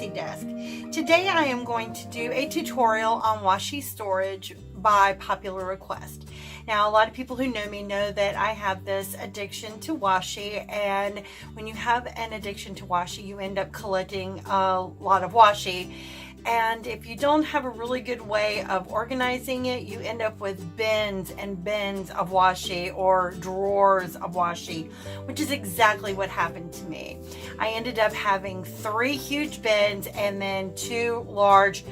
Washi desk. Today I am going to do a tutorial on washi storage by popular request. Now, a lot of people who know me know that I have this addiction to washi, and when you have an addiction to washi, you end up collecting a lot of washi. And if you don't have a really good way of organizing it, you end up with bins and bins of washi or drawers of washi, which is exactly what happened to me. I ended up having 3 huge bins and then 2 large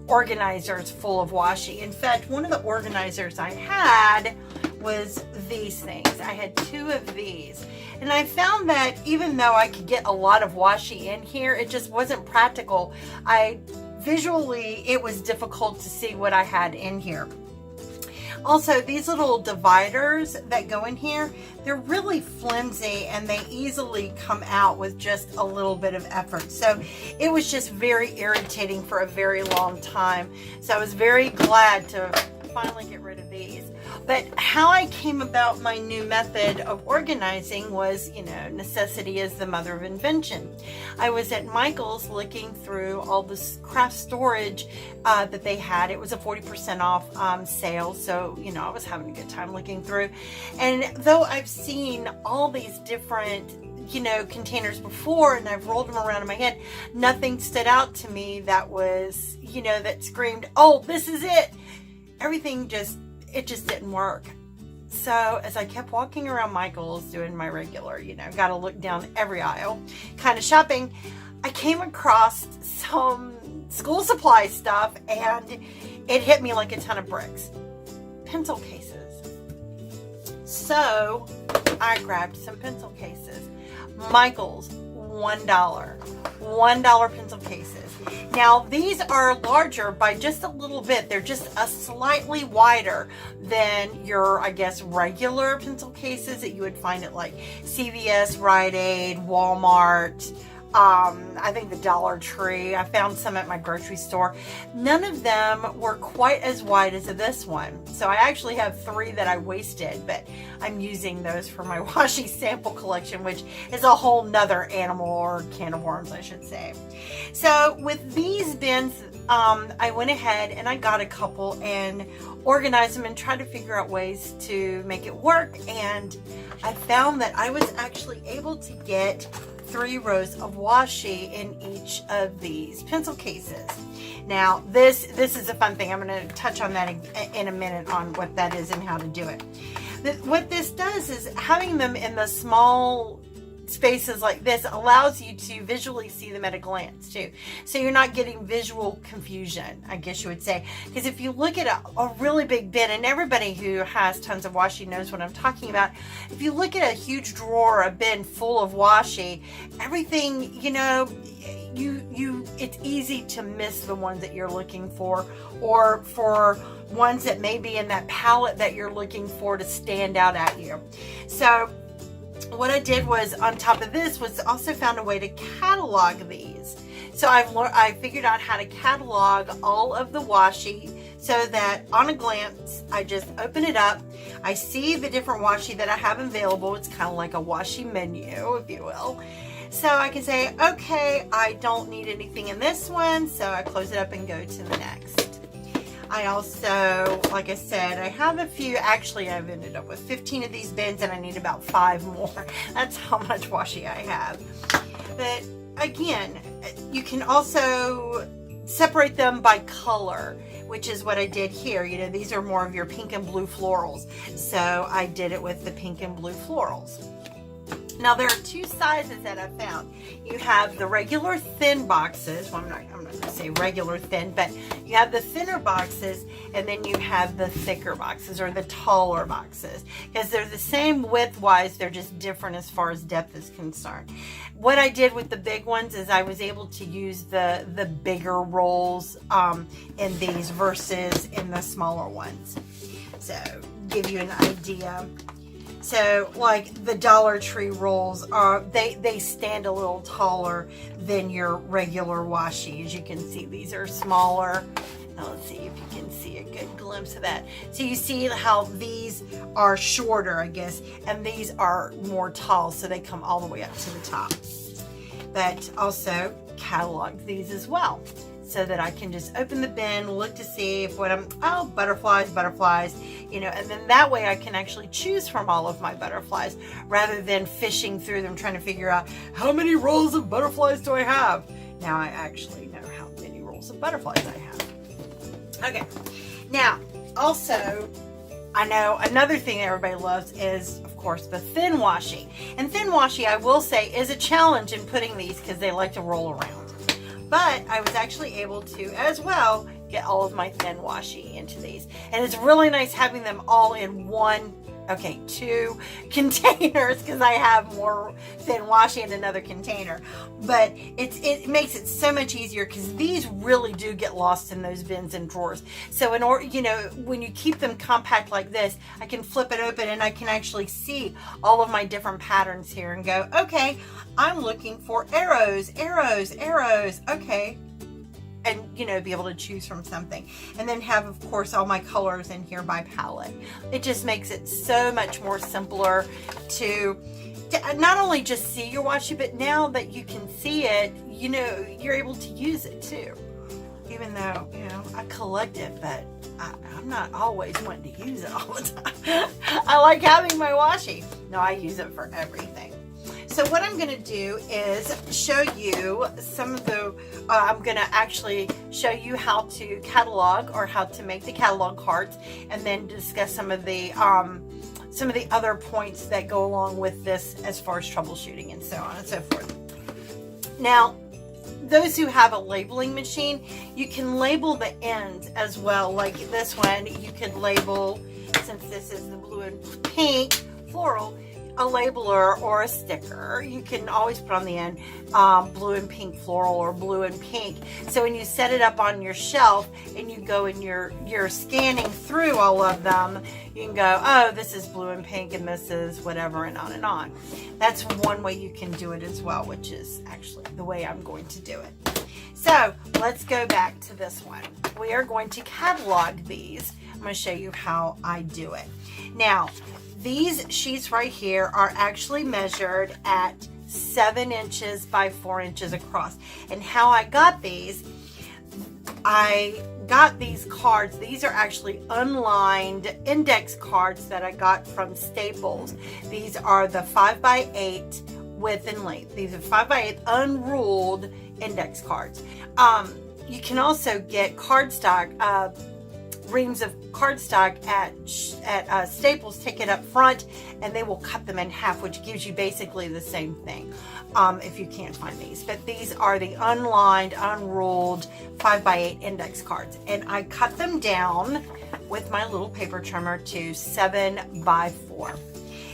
organizers full of washi. In fact, one of the organizers I had was these things. I had 2 of these. And I found that even though I could get a lot of washi in here, it just wasn't practical. Visually, it was difficult to see what I had in here. Also, these little dividers that go in here, they're really flimsy and they easily come out with just a little bit of effort. So it was just very irritating for a very long time. So I was very glad to finally get rid of these. But how I came about my new method of organizing was, necessity is the mother of invention. I was at Michael's looking through all this craft storage that they had. It was a 40% off sale, so I was having a good time looking through. And though I've seen all these different containers before, and I've rolled them around in my head, nothing stood out to me that was, that screamed, oh, this is it. Everything just didn't work. So as I kept walking around Michael's doing my regular, got to look down every aisle kind of shopping, I came across some school supply stuff and it hit me like a ton of bricks. Pencil cases. So I grabbed some pencil cases. Michael's, $1. $1 pencil cases. Now these are larger by just a little bit. They're just a slightly wider than your, I guess, regular pencil cases that you would find at like CVS, Rite Aid, Walmart, I think the Dollar Tree. I found some at my grocery store. None of them were quite as wide as this one. So I actually have 3 that I wasted, but I'm using those for my washi sample collection, which is a whole nother animal or can of worms, I should say. So with these bins, I went ahead and I got a couple and organized them and tried to figure out ways to make it work. And I found that I was actually able to get 3 rows of washi in each of these pencil cases. Now this is a fun thing. I'm going to touch on that in a minute on what that is and how to do it. What this does is having them in the small spaces like this allows you to visually see them at a glance too. So you're not getting visual confusion, I guess you would say. Because if you look at a really big bin, and everybody who has tons of washi knows what I'm talking about, if you look at a huge drawer, a bin full of washi, everything, it's easy to miss the ones that you're looking for, or for ones that may be in that palette that you're looking for to stand out at you. So what I did was, on top of this, was also found a way to catalog these. So I figured out how to catalog all of the washi so that on a glance, I just open it up. I see the different washi that I have available. It's kind of like a washi menu, if you will. So I can say, okay, I don't need anything in this one. So I close it up and go to the next. I also, like I said, I have a few. Actually, I've ended up with 15 of these bins and I need about 5 more. That's how much washi I have. But again, you can also separate them by color, which is what I did here. These are more of your pink and blue florals. So I did it with the pink and blue florals. Now there are 2 sizes that I found. You have the regular thin boxes. Well, I'm not going to say regular thin, but you have the thinner boxes, and then you have the thicker boxes or the taller boxes, because they're the same width-wise. They're just different as far as depth is concerned. What I did with the big ones is I was able to use the bigger rolls in these versus in the smaller ones. So give you an idea. So like the Dollar Tree rolls are, they stand a little taller than your regular washi. As you can see, these are smaller. Now let's see if you can see a good glimpse of that. So you see how these are shorter, I guess, and these are more tall, so they come all the way up to the top. But also cataloged these as well, so that I can just open the bin, look to see if what butterflies, you know, and then that way I can actually choose from all of my butterflies rather than fishing through them trying to figure out how many rolls of butterflies do I have. Now I actually know how many rolls of butterflies I have. Okay, now also I know another thing that everybody loves is, of course, the thin washi. And thin washi, I will say, is a challenge in putting these because they like to roll around. But I was actually able to, as well, get all of my thin washi into these. And it's really nice having them all in one, okay, 2 containers, because I have more thin washi in another container. But it makes it so much easier because these really do get lost in those bins and drawers. So in order, you know, when you keep them compact like this, I can flip it open and I can actually see all of my different patterns here and go, okay, I'm looking for arrows, okay. And, you know, be able to choose from something. And then have, of course, all my colors in here by palette. It just makes it so much more simpler to not only just see your washi, but now that you can see it, you know, you're able to use it too. Even though, you know, I collect it, but I'm not always wanting to use it all the time. I like having my washi. No, I use it for everything. So what I'm going to do is show you some of the, I'm going to actually show you how to catalog or how to make the catalog cards, and then discuss some of the other points that go along with this as far as troubleshooting and so on and so forth. Now, those who have a labeling machine, you can label the ends as well. Like this one, you could label, since this is the blue and pink floral, a labeler or a sticker. You can always put on the end blue and pink floral or blue and pink. So when you set it up on your shelf and you go and you're scanning through all of them, you can go, oh, this is blue and pink and this is whatever, and on and on. That's one way you can do it as well, which is actually the way I'm going to do it. So let's go back to this one. We are going to catalog these. I'm going to show you how I do it. Now, these sheets right here are actually measured at 7 inches by 4 inches across. And how I got these cards. These are actually unlined index cards that I got from Staples. These are the 5x8 width and length. These are 5x8 unruled index cards. You can also get cardstock, reams of cardstock at Staples. Take it up front and they will cut them in half, which gives you basically the same thing if you can't find these. But these are the unlined, unruled 5x8 index cards, and I cut them down with my little paper trimmer to 7x4,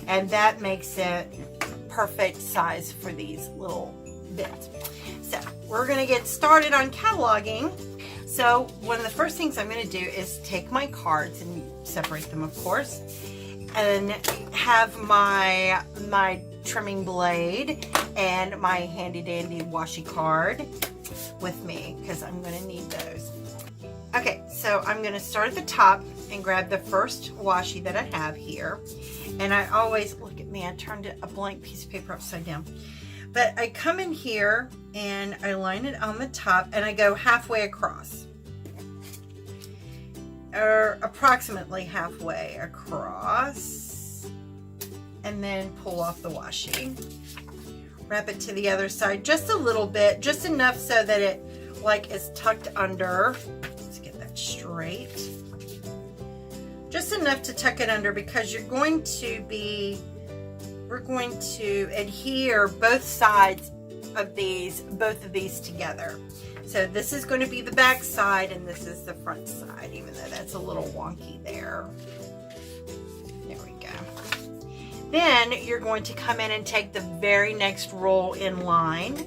and that makes it perfect size for these little bits. So we're going to get started on cataloging. So one of the first things I'm going to do is take my cards and separate them, of course, and have my trimming blade and my handy dandy washi card with me, because I'm going to need those. Okay, so I'm going to start at the top and grab the first washi that I have here. And I always, look at me, I turned a blank piece of paper upside down. But I come in here and I line it on the top and I go halfway across. Or approximately halfway across. And then pull off the washi. Wrap it to the other side just a little bit, just enough so that it like is tucked under. Let's get that straight. Just enough to tuck it under, because we're going to adhere both sides of both of these together. So this is going to be the back side and this is the front side, even though that's a little wonky there. There we go. Then you're going to come in and take the very next roll in line,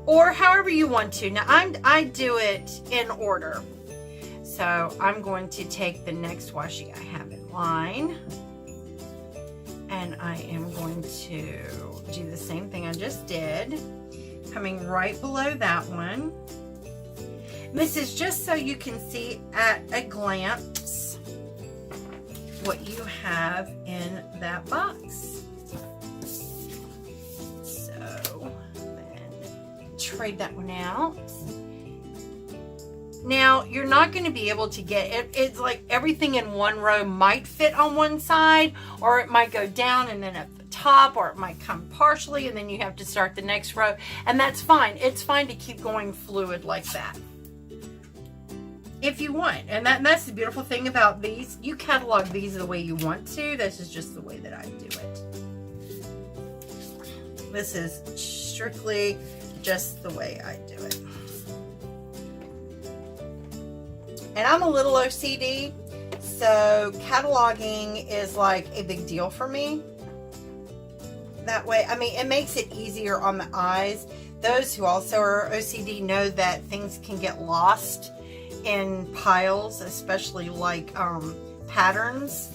or however you want to. Now I do it in order. So I'm going to take the next washi I have in line, and I am going to do the same thing I just did, coming right below that one. And this is just so you can see at a glance what you have in that box. So then trade that one out. Now, you're not going to be able to get it. It's like everything in one row might fit on one side, or it might go down and then at the top, or it might come partially and then you have to start the next row. And that's fine. It's fine to keep going fluid like that if you want. And that's the beautiful thing about these. You catalog these the way you want to. This is just the way that I do it. This is strictly just the way I do it. And I'm a little OCD, so cataloging is like a big deal for me. That way, I mean, it makes it easier on the eyes. Those who also are OCD know that things can get lost in piles, especially like patterns.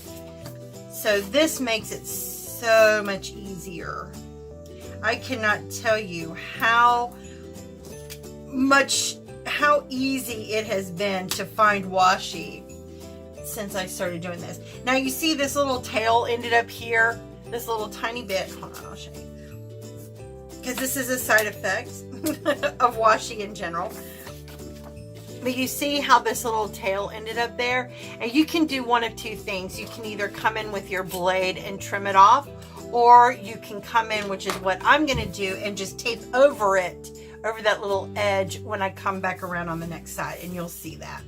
So this makes it so much easier. I cannot tell you how easy it has been to find washi since I started doing this. Now you see this little tail ended up here, this little tiny bit. Hold on, I'll show you. Because this is a side effect of washi in general. But you see how this little tail ended up there? And you can do one of two things. You can either come in with your blade and trim it off, or you can come in, which is what I'm going to do, and just tape over it, over that little edge when I come back around on the next side, and you'll see that.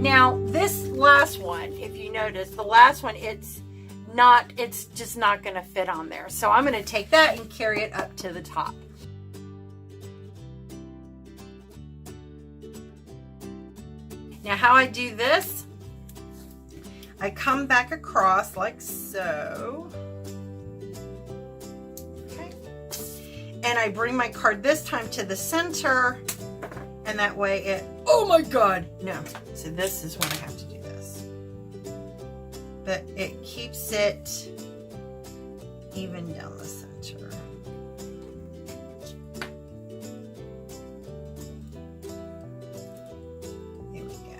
Now this last one, if you notice, the last one, it's just not going to fit on there. So I'm going to take that and carry it up to the top. Now how I do this, I come back across like so. Okay. And I bring my card this time to the center, and that way it, oh my God, no. So this is when I have to do this. But it keeps it even down the center. There we go.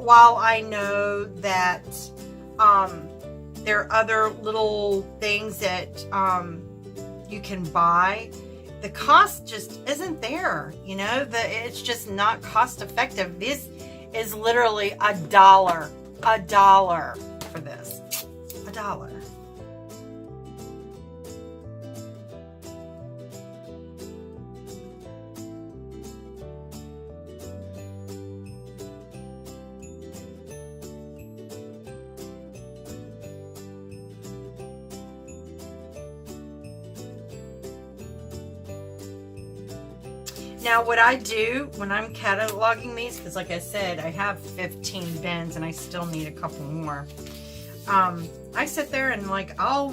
While I know that there are other little things that you can buy the cost just isn't there. You know, it's just not cost effective. This is literally $1 for this. $1. Now what I do when I'm cataloging these, because like I said, I have 15 bins and I still need a couple more. I sit there and like I'll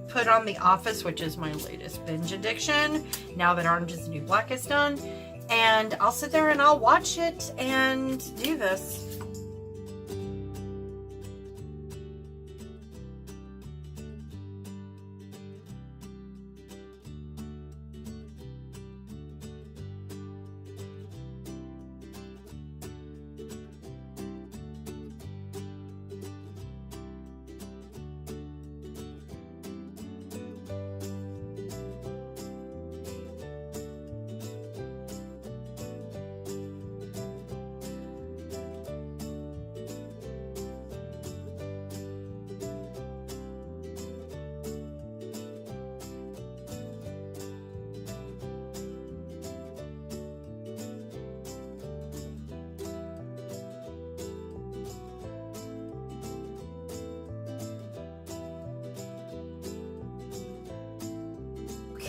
put on The Office, which is my latest binge addiction, now that Orange is the New Black is done. And I'll sit there and I'll watch it and do this.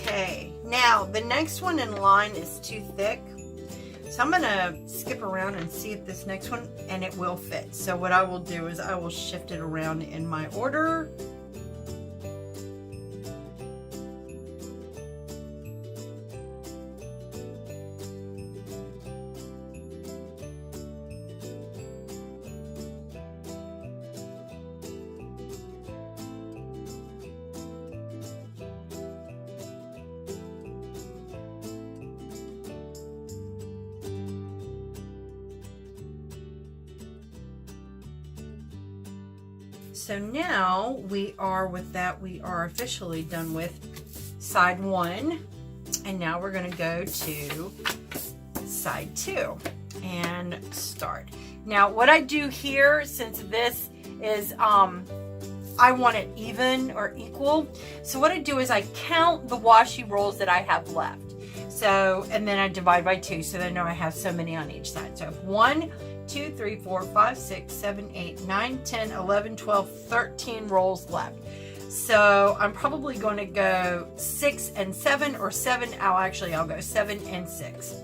Okay, now the next one in line is too thick, so I'm gonna skip around and see if this next one, and it will fit. So what I will do is I will shift it around in my order. So now we are with that, we are officially done with side 1, and now we're going to go to side 2 and start. Now what I do here, since this is I want it even or equal, so what I do is I count the washi rolls that I have left. So, and then I divide by 2, so that I know I have so many on each side. So if 1, 2, 3, 4, 5, 6, 7, 8, 9, 10, 11, 12, 13 rolls left. So I'm probably going to go 6 and 7, or 7. I'll go 7 and 6.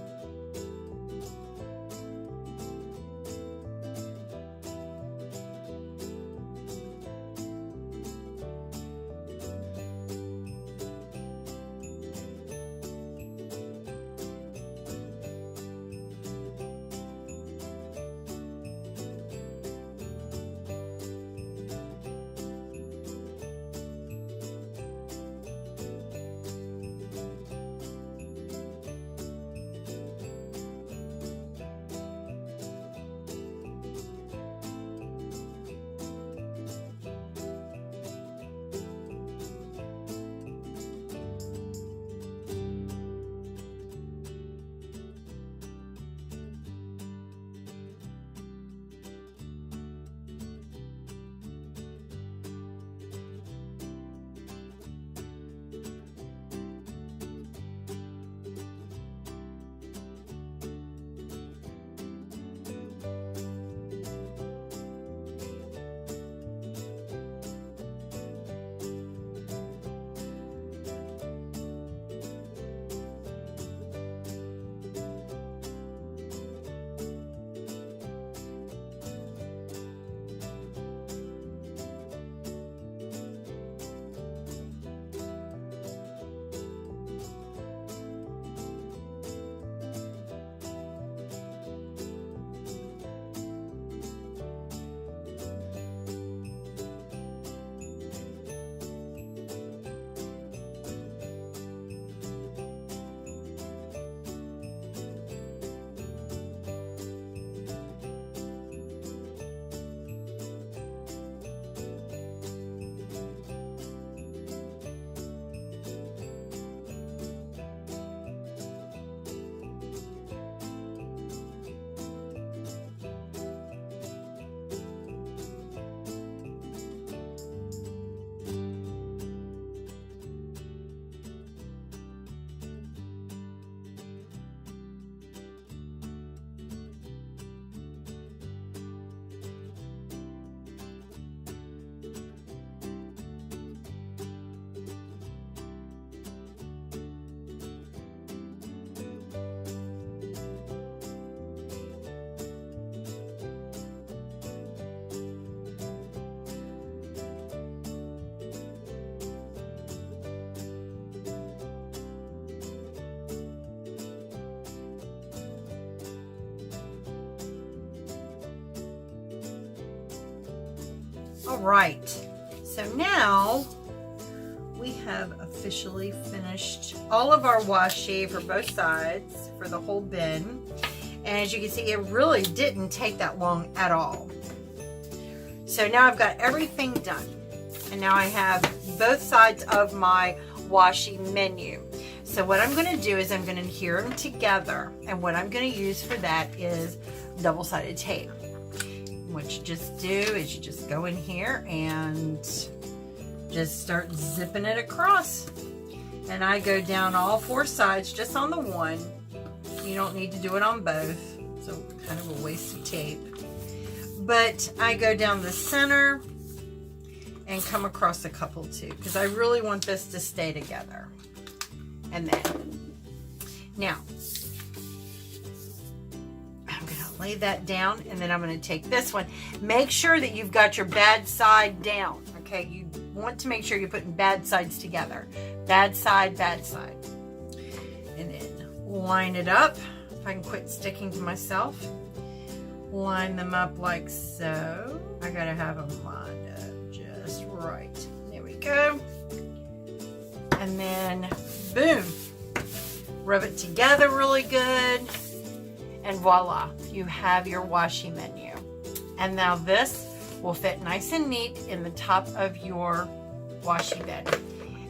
All right, so now we have officially finished all of our washi for both sides for the whole bin. And as you can see, it really didn't take that long at all. So now I've got everything done. And now I have both sides of my washi menu. So what I'm going to do is I'm going to adhere them together. And what I'm going to use for that is double-sided tape. What you just do is you just go in here and just start zipping it across. And I go down all four sides just on the one. You don't need to do it on both. So kind of a waste of tape. But I go down the center and come across a couple too, because I really want this to stay together. And then, now, I'm going to lay that down, and then I'm going to take this one. Make sure that you've got your bad side down, okay? You want to make sure you're putting bad sides together. Bad side, bad side. And then line it up. If I can quit sticking to myself. Line them up like so. I got to have them lined up just right. There we go. And then, boom. Rub it together really good. And voila, you have your washi menu. And now this will fit nice and neat in the top of your washi bin.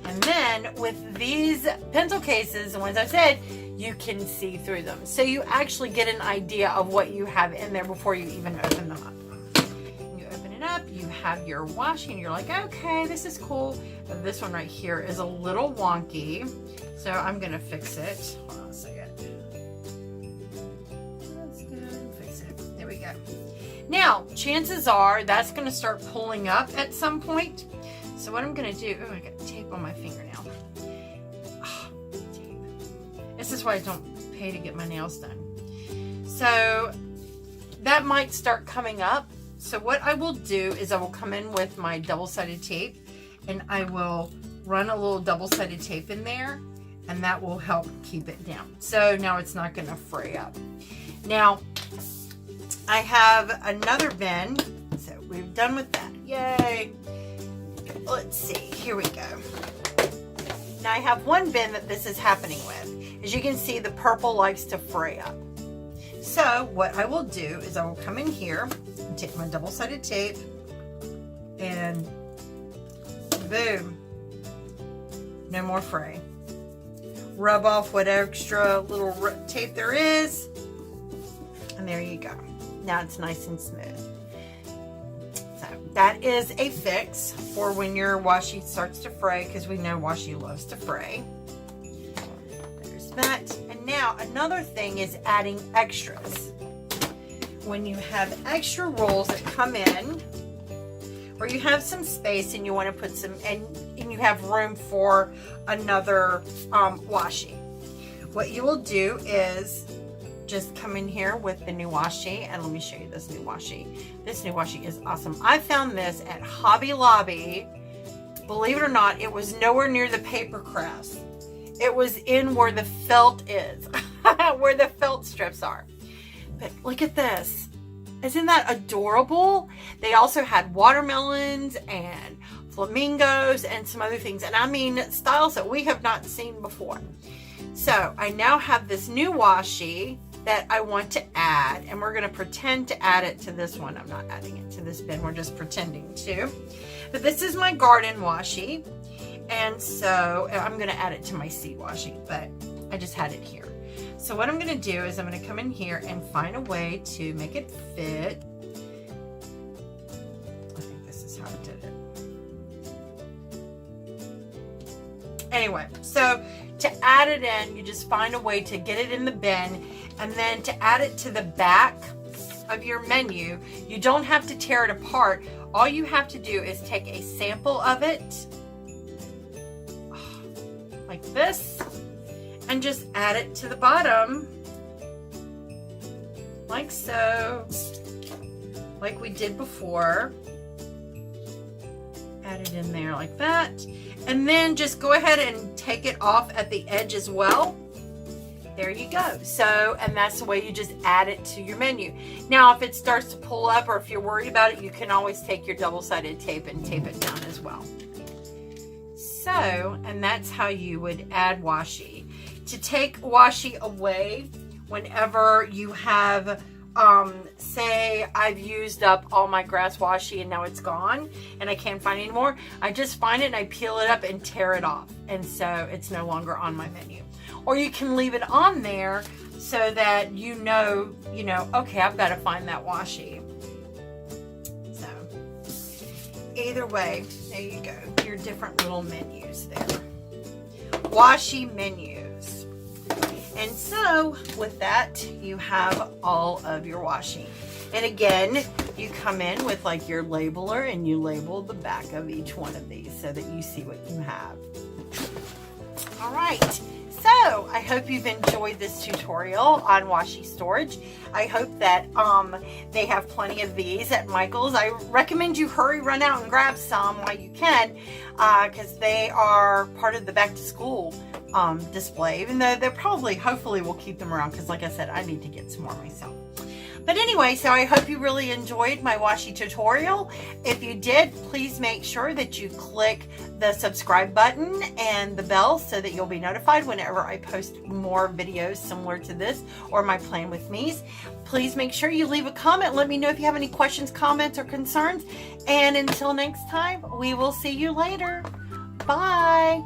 And then with these pencil cases, the ones I said, you can see through them. So you actually get an idea of what you have in there before you even open them up. You open it up, you have your washi, and you're like, okay, this is cool. But this one right here is a little wonky. So I'm gonna fix it. Hold on a second. That's good, fix it. There we go. Now, chances are that's gonna start pulling up at some point. So what I'm gonna do, oh, I got tape on my fingernail. Oh, tape. This is why I don't pay to get my nails done. So that might start coming up. So what I will do is I will come in with my double-sided tape, and I will run a little double-sided tape in there, and that will help keep it down. So now it's not gonna fray up. Now, I have another bin, so we're done with that. Yay! Let's see, here we go. Now I have one bin that this is happening with. As you can see, the purple likes to fray up. So what I will do is I will come in here and take my double-sided tape and boom, no more fray. Rub off what extra little tape there is, and there you go. Now it's nice and smooth. So that is a fix for when your washi starts to fray, because we know washi loves to fray. There's that. And now another thing is adding extras. When you have extra rolls that come in, or you have some space and you want to put some, and you have room for another washi, what you will do is just come in here with the new washi, and let me show you this new washi. This new washi is awesome. I found this at Hobby Lobby. Believe it or not, it was nowhere near the paper crafts. It was in where the felt is, where the felt strips are. But look at this. Isn't that adorable? They also had watermelons and flamingos and some other things. And I mean, styles that we have not seen before. So I now have this new washi that I want to add, and we're going to pretend to add it to this one. I'm not adding it to this bin. We're just pretending to. But this is my garden washi. And so I'm going to add it to my seed washi, but I just had it here. So what I'm going to do is I'm going to come in here and find a way to make it fit. I think this is how I did it. Anyway, so to add it in, you just find a way to get it in the bin, and then to add it to the back of your menu, you don't have to tear it apart. All you have to do is take a sample of it, like this, and just add it to the bottom, like so, like we did before. Add it in there like that, and then just go ahead and take it off at the edge as well, There you go. So, and that's the way you just add it to your menu. Now, if it starts to pull up or if you're worried about it, you can always take your double-sided tape and tape it down as well. So, and that's how you would add washi. To take washi away whenever you have, say I've used up all my grass washi and now it's gone and I can't find it anymore, I just find it and I peel it up and tear it off. And so it's no longer on my menu. Or you can leave it on there so that you know, okay, I've got to find that washi. So either way, there you go. Your different little menus there. Washi menus. And so with that, you have all of your washi. And again, you come in with like your labeler and you label the back of each one of these so that you see what you have. All right. So I hope you've enjoyed this tutorial on washi storage. I hope that they have plenty of these at Michael's. I recommend you run out and grab some while you can, because they are part of the back to school display, even though they're hopefully we'll keep them around, because like I said, I need to get some more myself. But anyway, so I hope you really enjoyed my washi tutorial. If you did, please make sure that you click the subscribe button and the bell so that you'll be notified whenever I post more videos similar to this or my Plan With Me's. Please make sure you leave a comment. Let me know if you have any questions, comments, or concerns. And until next time, we will see you later. Bye.